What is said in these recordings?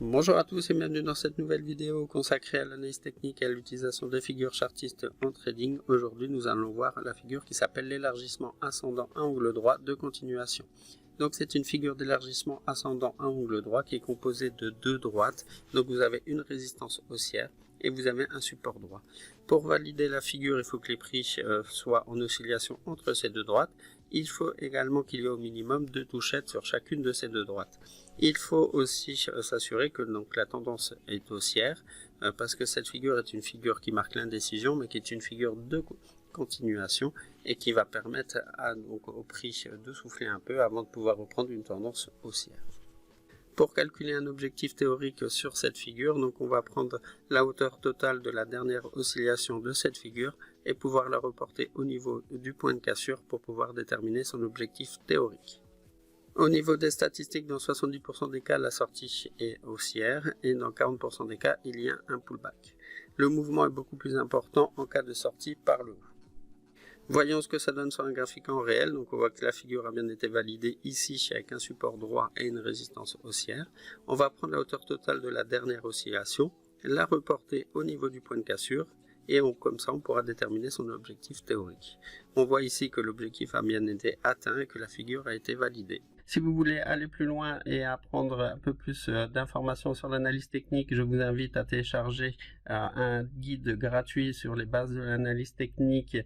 Bonjour à tous et bienvenue dans cette nouvelle vidéo consacrée à l'analyse technique et à l'utilisation des figures chartistes en trading. Aujourd'hui, nous allons voir la figure qui s'appelle l'élargissement ascendant à angle droit de continuation. Donc c'est une figure d'élargissement ascendant à angle droit qui est composée de deux droites. Donc vous avez une résistance haussière et vous avez un support droit. Pour valider la figure, il faut que les prix soient en oscillation entre ces deux droites. Il faut également qu'il y ait au minimum deux touchettes sur chacune de ces deux droites. Il faut aussi s'assurer que donc, la tendance est haussière, parce que cette figure est une figure qui marque l'indécision, mais qui est une figure de continuation et qui va permettre au prix de souffler un peu avant de pouvoir reprendre une tendance haussière. Pour calculer un objectif théorique sur cette figure, donc on va prendre la hauteur totale de la dernière oscillation de cette figure et pouvoir la reporter au niveau du point de cassure pour pouvoir déterminer son objectif théorique. Au niveau des statistiques, dans 70% des cas, la sortie est haussière et dans 40% des cas, il y a un pullback. Le mouvement est beaucoup plus important en cas de sortie par le haut. Voyons ce que ça donne sur un graphique en réel. Donc on voit que la figure a bien été validée ici avec un support droit et une résistance haussière. On va prendre la hauteur totale de la dernière oscillation, la reporter au niveau du point de cassure et comme ça on pourra déterminer son objectif théorique. On voit ici que l'objectif a bien été atteint et que la figure a été validée. Si vous voulez aller plus loin et apprendre un peu plus d'informations sur l'analyse technique, je vous invite à télécharger un guide gratuit sur les bases de l'analyse technique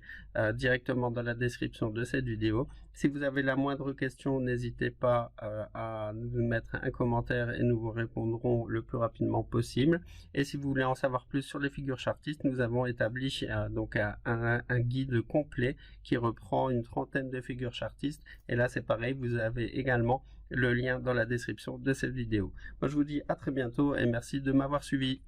directement dans la description de cette vidéo. Si vous avez la moindre question, n'hésitez pas à nous mettre un commentaire et nous vous répondrons le plus rapidement possible. Et si vous voulez en savoir plus sur les figures chartistes, nous avons établi donc un guide complet qui reprend une trentaine de figures chartistes. Et là, c'est pareil, vous avez également le lien dans la description de cette vidéo. Moi, je vous dis à très bientôt et merci de m'avoir suivi.